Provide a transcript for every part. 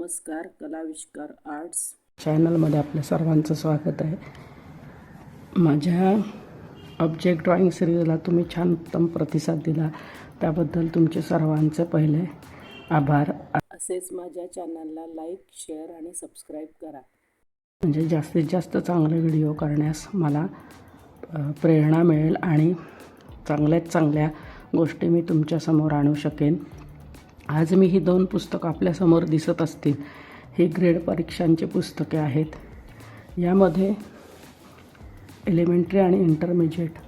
नमस्कार, कलाविष्कार आर्ट्स चॅनलमध्ये आपल्या सर्वांचं स्वागत आहे. माझ्या ऑब्जेक्ट ड्रॉइंग सिरीजला तुम्ही छान उत्तम प्रतिसाद दिला त्याबद्दल तुमचे सर्वांचे पहिले आभार. असेच माझ्या चॅनलला लाईक, शेअर आणि सबस्क्राईब करा. म्हणजे जास्तीत जास्त चांगले व्हिडिओ करण्यास मला प्रेरणा मिळेल आणि चांगल्यात चांगल्या गोष्टी मी तुमच्यासमोर आणू शकेन. आज मी ही 2 पुस्तकं आपल्यासमोर दिसत असतील. ही ग्रेड परीक्षांची पुस्तके आहेत. यामध्ये एलिमेंटरी आणि इंटरमिजिएट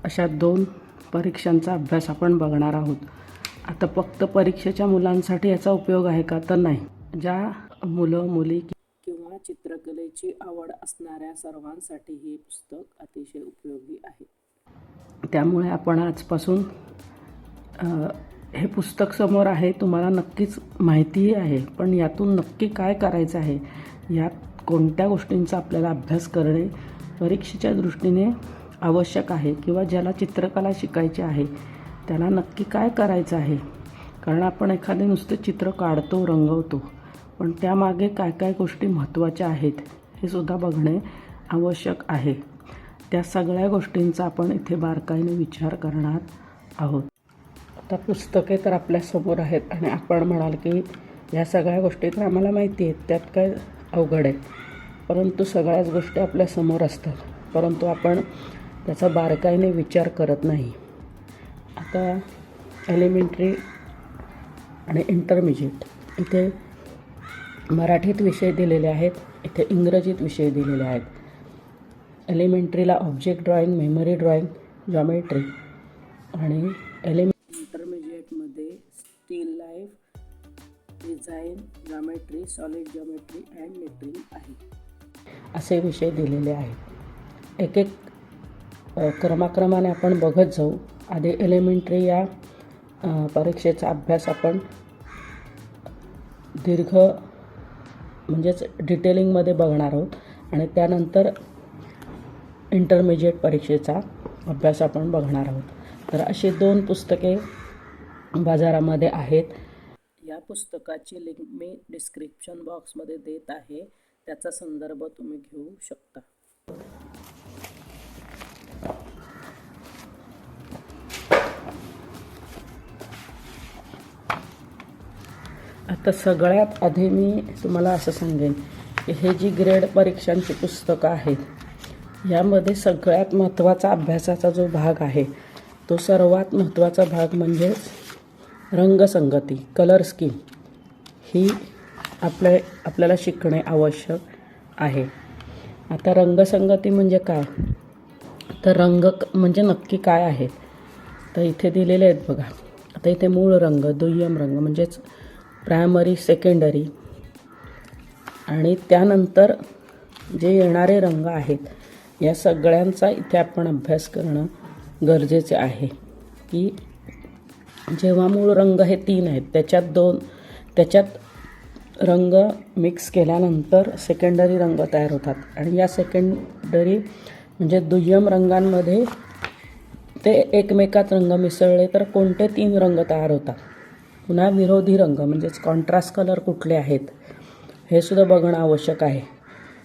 अशा 2 परीक्षांचा अभ्यास आपण बघणार आहोत. आता फक्त परीक्षेच्या मुलांसाठी याचा उपयोग आहे का, तर नाही. ज्या मुलं मुली किंवा चित्रकलेची आवड असणाऱ्या सर्वांसाठी हे पुस्तक अतिशय उपयोगी आहे. त्यामुळे आपण आजपासून हे पुस्तक समोर आहे, तुम्हाला नक्कीच माहितीही आहे, पण यातून नक्की काय करायचं आहे, यात कोणत्या गोष्टींचा आपल्याला अभ्यास करणे परीक्षेच्या दृष्टीने आवश्यक आहे, किंवा ज्याला चित्रकला शिकायची आहे त्याला नक्की काय करायचं आहे. कारण आपण एखादे नुसते चित्र काढतो, रंगवतो, पण त्यामागे काय काय गोष्टी महत्त्वाच्या आहेत हे सुद्धा बघणे आवश्यक आहे. त्या सगळ्या गोष्टींचा आपण इथे बारकाईने विचार करणार आहोत. आता पुस्तके तर आपल्यासमोर आहेत आणि आपण म्हणाल की या सगळ्या गोष्टी तर आम्हाला माहिती आहेत, त्यात काय अवघड आहे. परंतु सगळ्याच गोष्टी आपल्यासमोर असतात, परंतु आपण त्याचा बारकाईने विचार करत नाही. आता एलिमेंटरी आणि इंटरमिजिएट इथे मराठीत विषय दिलेले आहेत, इथे इंग्रजीत विषय दिलेले आहेत. एलिमेंटरीला object drawing, memory drawing, geometry आणि इंटरमिजिएटमध्ये still life, design, geometry, solid geometry and lettering आहे असे विषय दिलेले आहेत. एक एक क्रमाक्रमाने आपण बघत जाऊ. आधी एलिमेंटरी या परीक्षेचा अभ्यास आपण दीर्घ म्हणजेच डिटेलिंगमध्ये बघणार आहोत आणि त्यानंतर इंटरमिजिएट परीक्षेचा अभ्यास आपण बघणार आहोत. तर अशी 2 पुस्तके बाजारामध्ये आहेत. या पुस्तकाची लिंक मी डिस्क्रिप्शन बॉक्समध्ये देत आहे, त्याचा संदर्भ तुम्ही घेऊ शकता. आता सगळ्यात आधी मी तुम्हाला असं सांगेन की हे जी ग्रेड परीक्षांची पुस्तकं आहेत यामध्ये सगळ्यात महत्त्वाचा अभ्यासाचा जो भाग आहे तो सर्वात महत्त्वाचा भाग म्हणजेच रंगसंगती, कलर स्कीम ही आपल्याला शिकणे आवश्यक आहे. आता रंगसंगती म्हणजे काय, तर रंग म्हणजे नक्की काय आहेत, तर इथे दिलेले आहेत बघा. आता इथे मूळ रंग, दुय्यम रंग म्हणजेच प्रायमरी, सेकंडरी आणि त्यानंतर जे येणारे रंग आहेत या सगळ्यांचा इथे आपण अभ्यास करणं गरजेचे आहे. की जेव्हा मूळ रंग हे 3 आहेत त्याच्यात रंग मिक्स केल्यानंतर सेकंडरी रंग तयार होतात आणि या सेकंडरी म्हणजे दुय्यम रंगांमध्ये ते एकमेकात रंग मिसळले तर कोणते 3 रंग तयार होतात. पुन्हा विरोधी रंग म्हणजेच कॉन्ट्रास्ट कलर कुठले आहेत हे सुद्धा बघणं आवश्यक आहे.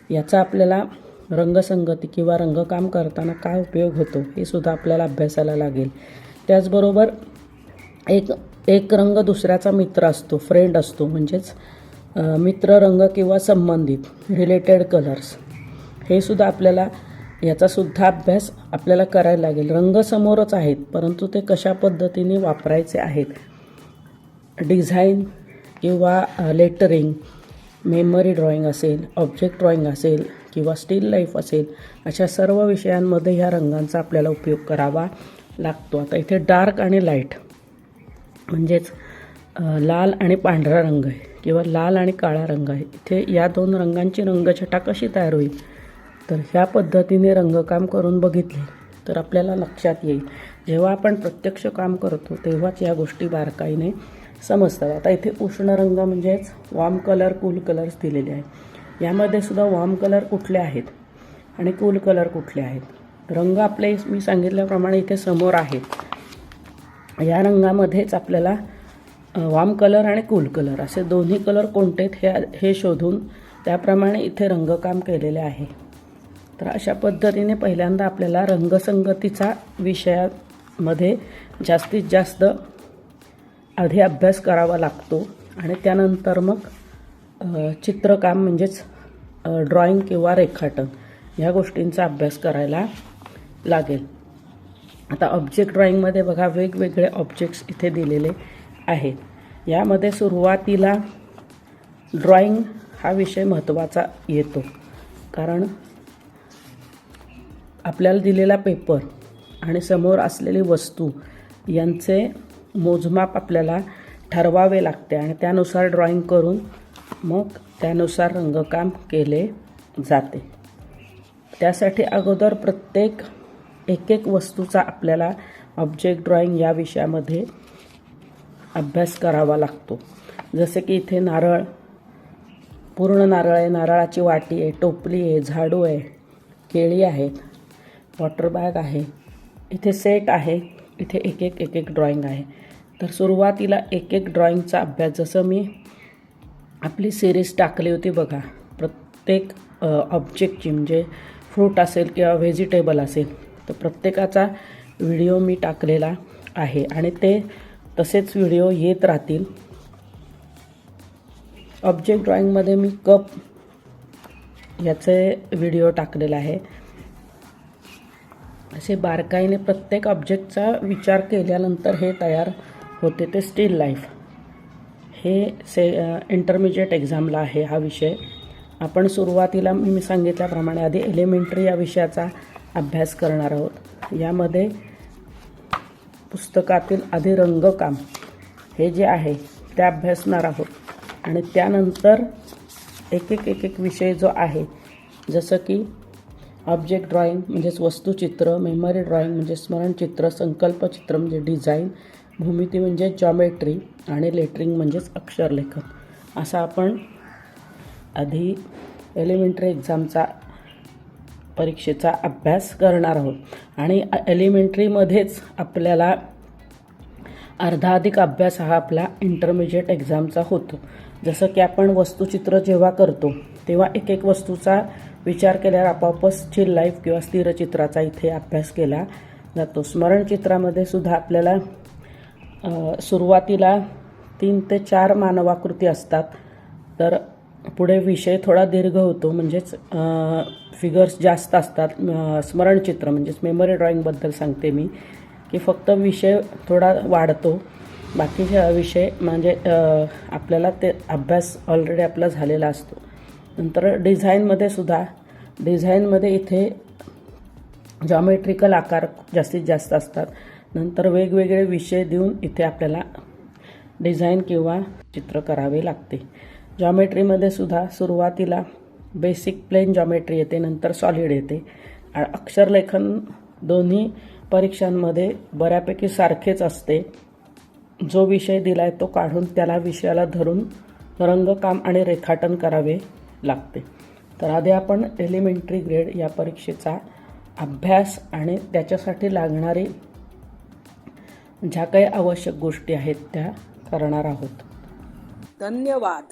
याचा आपल्याला रंगसंगती किंवा रंगकाम करताना काय उपयोग होतो हे सुद्धा आपल्याला अभ्यासाला लागेल. त्याचबरोबर एक रंग दुसऱ्याचा मित्र असतो, फ्रेंड असतो, म्हणजेच मित्र रंग किंवा संबंधित रिलेटेड कलर्स हे सुद्धा आपल्याला याचासुद्धा अभ्यास आपल्याला करायला लागेल. रंग समोरच आहेत परंतु ते कशा पद्धतीने वापरायचे आहेत. डिझाईन किंवा लेटरिंग, मेमरी ड्रॉइंग असेल, ऑब्जेक्ट ड्रॉइंग असेल किंवा स्टील लाईफ असेल, अशा सर्व विषयांमध्ये ह्या रंगांचा आपल्याला उपयोग करावा लागतो. आता इथे डार्क आणि लाईट म्हणजेच लाल आणि पांढरा रंग आहे किंवा लाल आणि काळा रंग आहे. इथे या 2 रंगांची रंगछटा कशी तयार होईल, तर ह्या पद्धतीने रंगकाम करून बघितले तर आपल्याला लक्षात येईल. जेव्हा आपण प्रत्यक्ष काम करतो तेव्हाच या गोष्टी बारकाईने समजतात. आता इथे उष्ण रंग म्हणजेच वॉर्म कलर, कूल कलर्स दिलेले आहेत. यामध्ये सुद्धा वॉर्म कलर कुठले आहेत आणि कूल कलर कुठले आहेत. रंग आपले मी सांगितल्याप्रमाणे इथे समोर आहेत. या रंगामध्येच आपल्याला वार्म कलर आणि कूल कलर असे दोन्ही कलर कोणते हे शोधून त्याप्रमाणे इथे रंगकाम केलेले आहे. तर अशा पद्धतीने पहिल्यांदा आपल्याला रंगसंगतीचा विषयामध्ये जास्तीत जास्त आधी अभ्यास करावा लागतो आणि त्यानंतर मग चित्रकाम म्हणजेच ड्रॉइंग किंवा रेखाटन ह्या गोष्टींचा अभ्यास करायला लागेल. आता ऑब्जेक्ट ड्रॉइंगमध्ये बघा वेगवेगळे ऑब्जेक्ट्स इथे दिलेले आहेत. यामध्ये सुरुवातीला ड्रॉइंग हा विषय महत्त्वाचा येतो, कारण आपल्याला दिलेला पेपर आणि समोर असलेली वस्तू यांचे मोजमाप आपल्याला ठरवावे लागते आणि त्यानुसार ड्रॉइंग करून मग त्यानुसार रंगकाम केले जाते. त्यासाठी अगोदर प्रत्येक एक वस्तूचा आपल्याला ऑब्जेक्ट ड्रॉइंग या विषयामध्ये अभ्यास करावा लागतो. जसे की इथे नारळ, पूर्ण नारळ आहे, नारळाची वाटी आहे, टोपली आहे, झाडू आहे, केळी आहेत, वॉटर बॅग आहे, इथे सेट आहे, इथे एक एक ड्रॉइंग आहे. तर सुरुवातीला एक ड्रॉइंगचा अभ्यास, जसं मी आपली सिरीज टाकली होती बघा, प्रत्येक ऑब्जेक्टची म्हणजे फ्रूट असेल किंवा व्हेजिटेबल असेल तर प्रत्येकाचा व्हिडिओ मी टाकलेला आहे आणि ते तसेच व्हिडिओ येत राहतील. ऑब्जेक्ट ड्रॉइंगमध्ये मी कप याचे व्हिडिओ टाकलेला आहे. असे बारकाईने प्रत्येक ऑब्जेक्टचा विचार केल्यानंतर हे तयार होते. ते स्टील लाईफ हे इंटरमिजिएट एक्झामला आहे हा विषय. आपण सुरुवातीला मी सांगितल्याप्रमाणे आधी एलिमेंटरी या विषयाचा अभ्यास करणार आहोत. यामध्ये पुस्तकातील आधी रंगकाम हे जे आहे ते अभ्यासणार आहोत आणि त्यानंतर एक विषय जो आहे, जसं की ऑब्जेक्ट ड्रॉइंग म्हणजेच वस्तुचित्र, मेमरी ड्रॉइंग म्हणजे स्मरणचित्र, संकल्पचित्र म्हणजे डिझाईन, भूमिती म्हणजे जॉमेट्री आणि लेटरिंग म्हणजेच अक्षरलेखन, असा आपण आधी एलिमेंटरी एक्झामचा परीक्षेचा अभ्यास करणार आहोत. आणि एलिमेंटरीमध्येच आपल्याला अर्धाधिक अभ्यास हा आपला इंटरमिजिएट एक्झामचा होतो. जसं की आपण वस्तुचित्र जेव्हा करतो तेव्हा एक वस्तूचा विचार केल्यावर आपोआपच स्टील लाईफ किंवा स्थिरचित्राचा इथे अभ्यास केला जातो. स्मरणचित्रामध्ये सुद्धा आपल्याला सुरुवातीला 3 ते 4 मानवाकृती असतात, तर पुढे विषय थोडा दीर्घ होतो, म्हणजेच फिगर्स जास्त असतात. स्मरणचित्र म्हणजेच मेमरी ड्रॉइंगबद्दल सांगते मी, की फक्त विषय थोडा वाढतो, बाकीचे विषय म्हणजे आपल्याला ते अभ्यास ऑलरेडी आपला झालेला असतो. नंतर डिझाईनमध्ये इथे जॉमेट्रिकल आकार जास्तीत जास्त असतात. नंतर वेगवेगळे विषय देऊन इथे आपल्याला डिझाईन किंवा चित्र करावे लागते. जॉमेट्रीमध्ये सुद्धा सुरुवातीला बेसिक प्लेन जॉमेट्री येते, नंतर सॉलिड येते. अक्षरलेखन दोन्ही परीक्षांमध्ये बऱ्यापैकी सारखेच असते. जो विषय दिला आहे तो काढून त्याला विषयाला धरून रंगकाम आणि रेखाटन करावे लागते. तर आधी आपण एलिमेंटरी ग्रेड या परीक्षेचा अभ्यास आणि त्याच्यासाठी लागणारी ज्या काही आवश्यक गोष्टी आहेत त्या करणार आहोत. धन्यवाद.